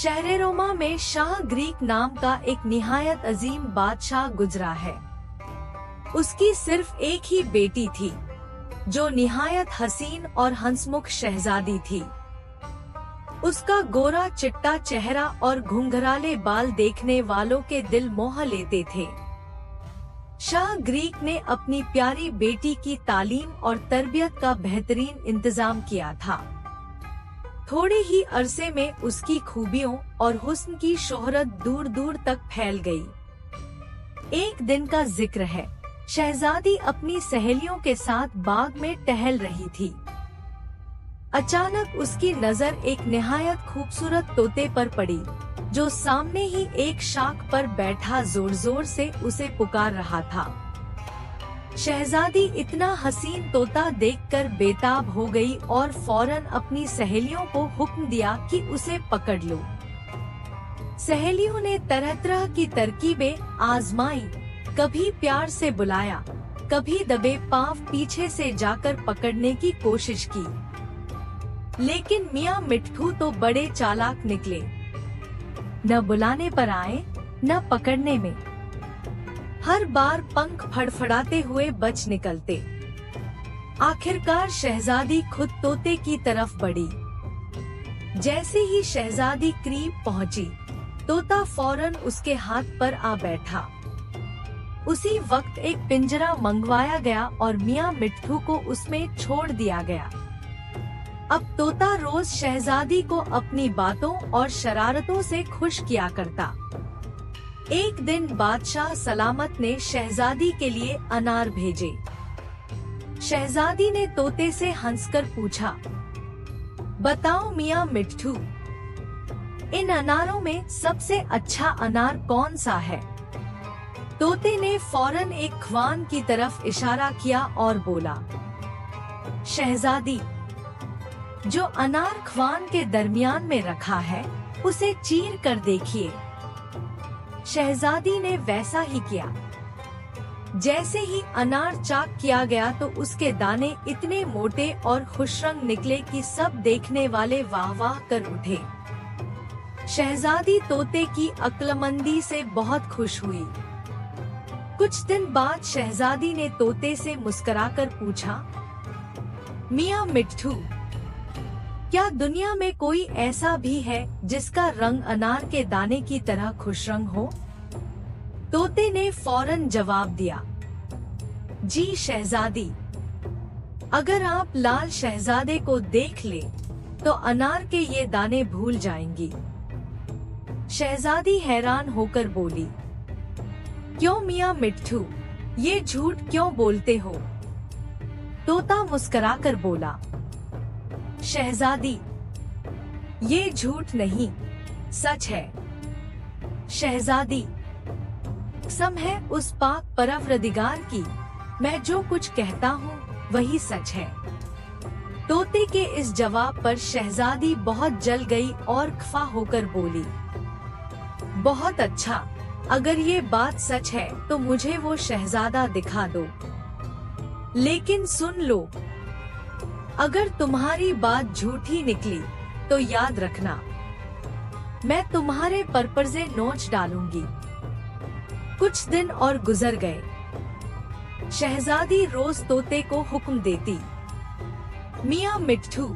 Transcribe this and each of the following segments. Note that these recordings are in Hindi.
शहर रोमा में शाह ग्रीक नाम का एक निहायत अजीम बादशाह गुजरा है। उसकी सिर्फ एक ही बेटी थी जो निहायत हसीन और हंसमुख शहजादी थी। उसका गोरा चिट्टा चेहरा और घुंघराले बाल देखने वालों के दिल मोह लेते थे। शाह ग्रीक ने अपनी प्यारी बेटी की तालीम और तरबियत का बेहतरीन इंतजाम किया था। थोड़े ही अरसे में उसकी खूबियों और हुस्न की शोहरत दूर दूर तक फैल गई। एक दिन का जिक्र है, शहजादी अपनी सहेलियों के साथ बाग में टहल रही थी। अचानक उसकी नजर एक निहायत खूबसूरत तोते पर पड़ी जो सामने ही एक शाख पर बैठा जोर जोर से उसे पुकार रहा था। शहजादी इतना हसीन तोता देखकर बेताब हो गई और फौरन अपनी सहेलियों को हुक्म दिया कि उसे पकड़ लो। सहेलियों ने तरह तरह की तरकीबें आजमाई, कभी प्यार से बुलाया, कभी दबे पांव पीछे से जाकर पकड़ने की कोशिश की। लेकिन मियां मिट्ठू तो बड़े चालाक निकले, न बुलाने पर आए न पकड़ने में। हर बार पंख फड़फड़ाते हुए बच निकलते। आखिरकार शहजादी खुद तोते की तरफ बढ़ी। जैसे ही शहजादी करीब पहुंची, तोता फौरन उसके हाथ पर आ बैठा। उसी वक्त एक पिंजरा मंगवाया गया और मियां मिट्ठू को उसमें छोड़ दिया गया। अब तोता रोज शहजादी को अपनी बातों और शरारतों से खुश किया करता। एक दिन बादशाह सलामत ने शहजादी के लिए अनार भेजे। शहजादी ने तोते से हंसकर पूछा, बताओ मियां मिट्ठू, इन अनारों में सबसे अच्छा अनार कौन सा है? तोते ने फौरन एक ख्वान की तरफ इशारा किया और बोला, शहजादी, जो अनार ख्वान के दरमियान में रखा है उसे चीर कर देखिए। शहजादी ने वैसा ही किया। जैसे ही अनार चाक किया गया तो उसके दाने इतने मोटे और खुशरंग निकले कि सब देखने वाले वाह वाह कर उठे। शहजादी तोते की अक्लमंदी से बहुत खुश हुई। कुछ दिन बाद शहजादी ने तोते से मुस्कुराकर पूछा, मियां मिट्ठू, क्या दुनिया में कोई ऐसा भी है जिसका रंग अनार के दाने की तरह खुशरंग हो? तोते ने फौरन जवाब दिया, जी शहजादी, अगर आप लाल शहजादे को देख ले तो अनार के ये दाने भूल जाएंगी। शहजादी हैरान होकर बोली, क्यों मियां मिट्ठू, ये झूठ क्यों बोलते हो? तोता मुस्कुराकर बोला, शहजादी, ये झूठ नहीं, सच है। शहजादी, कसम है उस पाक परवरदिगार की, मैं जो कुछ कहता हूँ वही सच है। तोते के इस जवाब पर शहजादी बहुत जल गई और खफा होकर बोली, बहुत अच्छा, अगर ये बात सच है तो मुझे वो शहजादा दिखा दो। लेकिन सुन लो, अगर तुम्हारी बात झूठी निकली तो याद रखना, मैं तुम्हारे परपरजे नोच डालूंगी। कुछ दिन और गुजर गए। शहजादी रोज तोते को हुक्म देती, मियां मिट्ठू,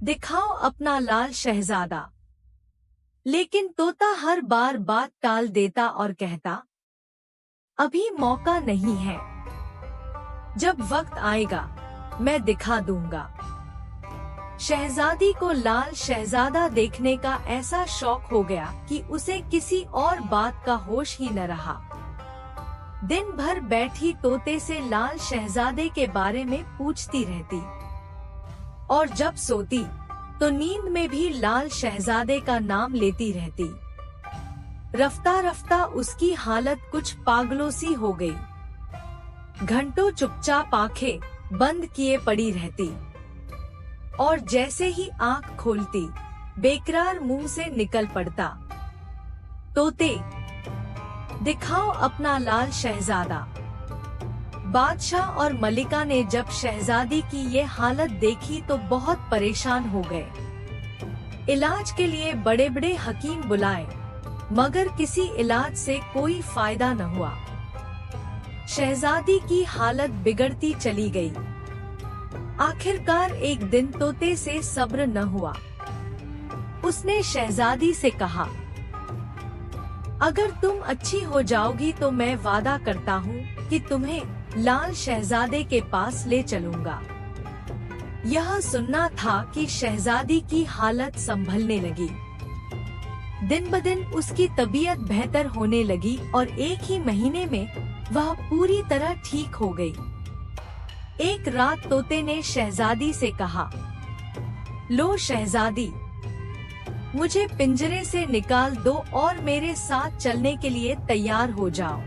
दिखाओ अपना लाल शहजादा। लेकिन तोता हर बार बात टाल देता और कहता, अभी मौका नहीं है, जब वक्त आएगा मैं दिखा दूंगा। शहजादी को लाल शहजादा देखने का ऐसा शौक हो गया कि उसे किसी और बात का होश ही न रहा। दिन भर बैठी तोते से लाल शहजादे के बारे में पूछती रहती और जब सोती तो नींद में भी लाल शहजादे का नाम लेती रहती। रफ्ता रफ्ता उसकी हालत कुछ पागलों सी हो गई। घंटों चुपचाप आंखें बंद किए पड़ी रहती और जैसे ही आंख खोलती बेकरार मुंह से निकल पड़ता, तोते, दिखाओ अपना लाल शहजादा। बादशाह और मलिका ने जब शहजादी की ये हालत देखी तो बहुत परेशान हो गए। इलाज के लिए बड़े बड़े हकीम बुलाए, मगर किसी इलाज से कोई फायदा न हुआ। शहजादी की हालत बिगड़ती चली गई। आखिरकार एक दिन तोते से सब्र न हुआ। उसने शहजादी से कहा, अगर तुम अच्छी हो जाओगी तो मैं वादा करता हूँ कि तुम्हें लाल शहजादे के पास ले चलूंगा। यह सुनना था कि शहजादी की हालत संभलने लगी। दिन ब दिन उसकी तबीयत बेहतर होने लगी और एक ही महीने में वह पूरी तरह ठीक हो गई। एक रात तोते ने शहजादी से कहा, लो शहजादी, मुझे पिंजरे से निकाल दो और मेरे साथ चलने के लिए तैयार हो जाओ।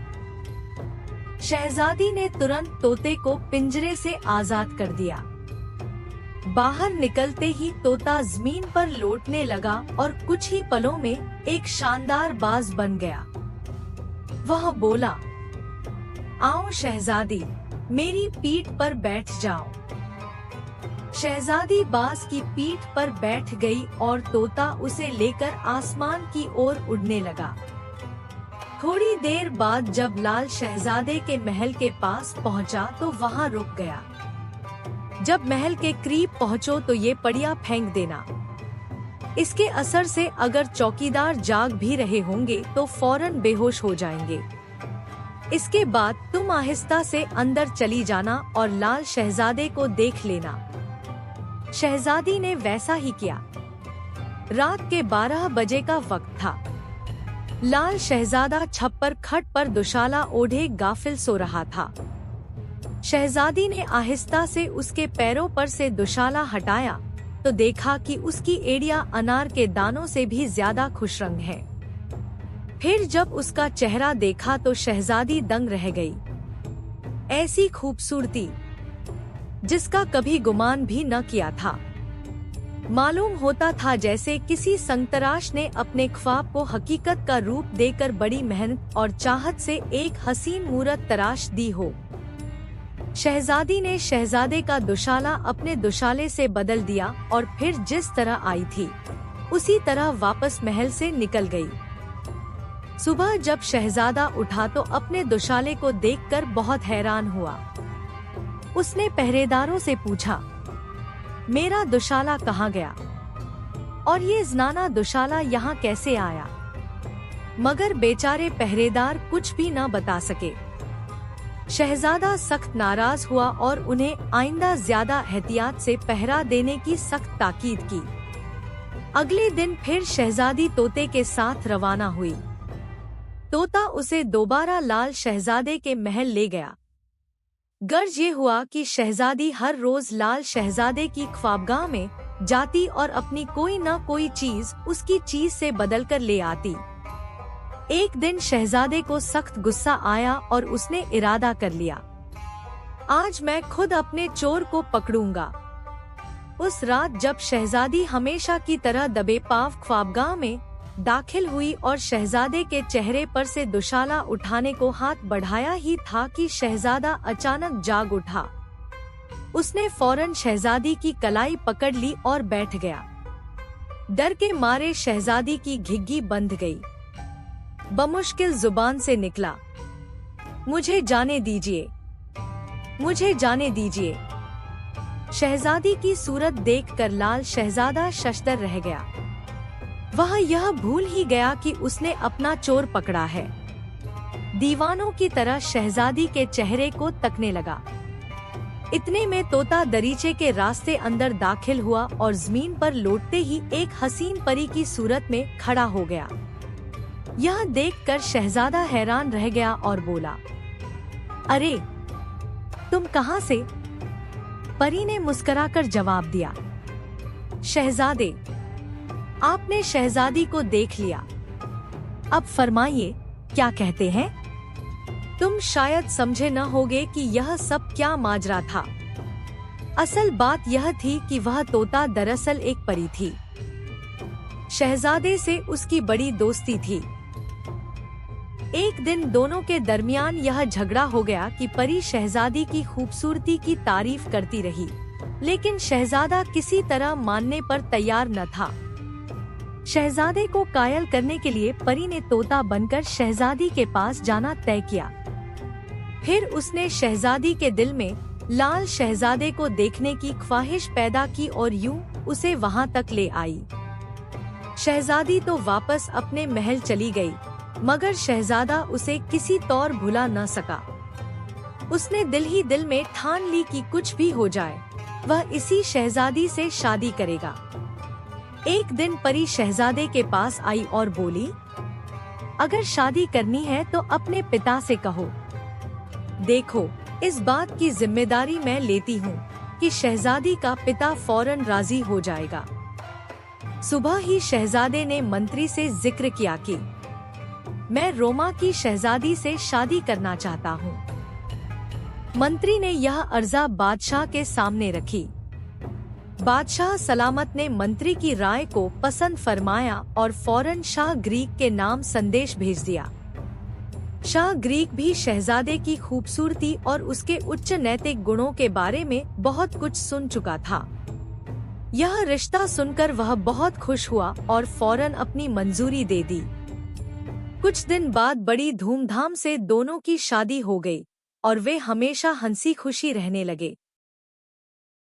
शहजादी ने तुरंत तोते को पिंजरे से आजाद कर दिया। बाहर निकलते ही तोता जमीन पर लौटने लगा और कुछ ही पलों में एक शानदार बाज बन गया। वह बोला, आओ शहजादी, मेरी पीठ पर बैठ जाओ। शहजादी बाज की पीठ पर बैठ गई और तोता उसे लेकर आसमान की ओर उड़ने लगा। थोड़ी देर बाद जब लाल शहजादे के महल के पास पहुंचा तो वहां रुक गया। जब महल के करीब पहुंचो तो ये पड़िया फेंक देना। इसके असर से अगर चौकीदार जाग भी रहे होंगे तो फौरन बेहोश हो जाएंगे। इसके बाद तुम आहिस्ता से अंदर चली जाना और लाल शहजादे को देख लेना। शहजादी ने वैसा ही किया। रात के 12 बजे का वक्त था। लाल शहजादा छप्पर खट पर दुशाला ओढ़े गाफिल सो रहा था। शहजादी ने आहिस्ता से उसके पैरों पर से दुशाला हटाया तो देखा कि उसकी एड़ियां अनार के दानों से भी ज्यादा खुशरंग है। फिर जब उसका चेहरा देखा तो शहजादी दंग रह गई। ऐसी खूबसूरती जिसका कभी गुमान भी न किया था। मालूम होता था जैसे किसी संतराश ने अपने ख्वाब को हकीकत का रूप देकर बड़ी मेहनत और चाहत से एक हसीन मूरत तराश दी हो। शहजादी ने शहजादे का दुशाला अपने दुशाले से बदल दिया और फिर जिस तरह आई थी उसी तरह वापस महल से निकल गई। सुबह जब शहजादा उठा तो अपने दुशाले को देखकर बहुत हैरान हुआ। उसने पहरेदारों से पूछा, मेरा दुशाला कहाँ गया और ये ज़नाना दुशाला यहाँ कैसे आया? मगर बेचारे पहरेदार कुछ भी न बता सके। शहजादा सख्त नाराज हुआ और उन्हें आइंदा ज्यादा एहतियात से पहरा देने की सख्त ताकीद की। अगले दिन फिर शहजादी तोते के साथ रवाना हुई। तोता उसे दोबारा लाल शहजादे के महल ले गया। गर्ज ये हुआ कि शहजादी हर रोज लाल शहजादे की ख्वाबगाह में जाती और अपनी कोई न कोई चीज उसकी चीज से बदल कर ले आती। एक दिन शहजादे को सख्त गुस्सा आया और उसने इरादा कर लिया, आज मैं खुद अपने चोर को पकड़ूंगा। उस रात जब शहजादी हमेशा की तरह दबे पाव ख्वाबगाह में दाखिल हुई और शहजादे के चेहरे पर से दुशाला उठाने को हाथ बढ़ाया ही था कि शहजादा अचानक जाग उठा। उसने फौरन शहजादी की कलाई पकड़ ली और बैठ गया। डर के मारे शहजादी की घिघी बंध गई। बमुश्किल जुबान से निकला, मुझे जाने दीजिए, मुझे जाने दीजिए। शहजादी की सूरत देखकर लाल शहजादा शशदर रह गया। वह यह भूल ही गया कि उसने अपना चोर पकड़ा है। दीवानों की तरह शहजादी के चेहरे को तकने लगा। इतने में तोता दरीचे के रास्ते अंदर दाखिल हुआ और जमीन पर लौटते ही एक हसीन परी की सूरत में खड़ा हो गया। यह देखकर शहजादा हैरान रह गया और बोला, अरे तुम कहाँ से? परी ने मुस्कुराकर जवाब दिया, शहजादे, आपने शहजादी को देख लिया। अब फरमाइए क्या कहते हैं? तुम शायद समझे न होगे कि यह सब क्या माजरा था। असल बात यह थी कि वह तोता दरअसल एक परी थी। शहजादे से उसकी बड़ी दोस्ती थी। एक दिन दोनों के दरमियान यह झगड़ा हो गया कि परी शहजादी की खूबसूरती की तारीफ करती रही, लेकिन शहजादा किसी तरह मानने पर तैयार न था। शहजादे को कायल करने के लिए परी ने तोता बनकर शहजादी के पास जाना तय किया। फिर उसने शहजादी के दिल में लाल शहजादे को देखने की ख्वाहिश पैदा की और यूं उसे वहां तक ले आई। शहजादी तो वापस अपने महल चली गई, मगर शहजादा उसे किसी तौर भुला न सका। उसने दिल ही दिल में ठान ली कि कुछ भी हो जाए वह इसी शहजादी से शादी करेगा। एक दिन परी शहजादे के पास आई और बोली, अगर शादी करनी है तो अपने पिता से कहो। देखो, इस बात की जिम्मेदारी मैं लेती हूँ कि शहजादी का पिता फौरन राजी हो जाएगा। सुबह ही शहजादे ने मंत्री से जिक्र किया कि मैं रोमा की शहजादी से शादी करना चाहता हूँ। मंत्री ने यह अर्जा बादशाह के सामने रखी। बादशाह सलामत ने मंत्री की राय को पसंद फरमाया और फौरन शाह ग्रीक के नाम संदेश भेज दिया। शाह ग्रीक भी शहजादे की खूबसूरती और उसके उच्च नैतिक गुणों के बारे में बहुत कुछ सुन चुका था। यह रिश्ता सुनकर वह बहुत खुश हुआ और फौरन अपनी मंजूरी दे दी। कुछ दिन बाद बड़ी धूमधाम से दोनों की शादी हो गई और वे हमेशा हंसी खुशी रहने लगे।